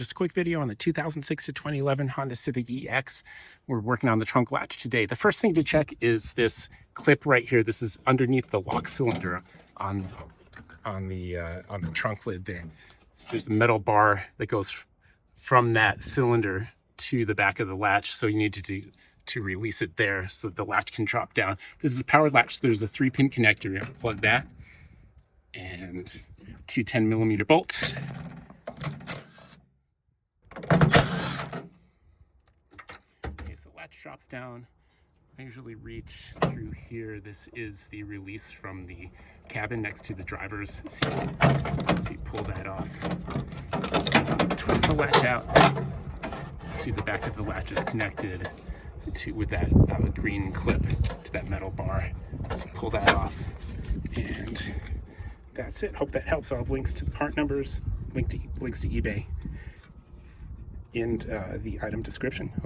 Just a quick video on the 2006 to 2011 Honda Civic EX. We're working on the trunk latch today. The first thing to check is this clip right here. This is underneath the lock cylinder on the trunk lid there. So there's a metal bar that goes from that cylinder to the back of the latch. So you need to release it there so that the latch can drop down. This is a powered latch. So there's a 3-pin connector. You have to plug that and two 10mm bolts. Drops down. I usually reach through here. This is the release from the cabin next to the driver's seat. So you pull that off, twist the latch out. See the back of the latch is connected with that green clip to that metal bar. So pull that off, and that's it. Hope that helps. I'll have links to the part numbers, links to eBay in the item description.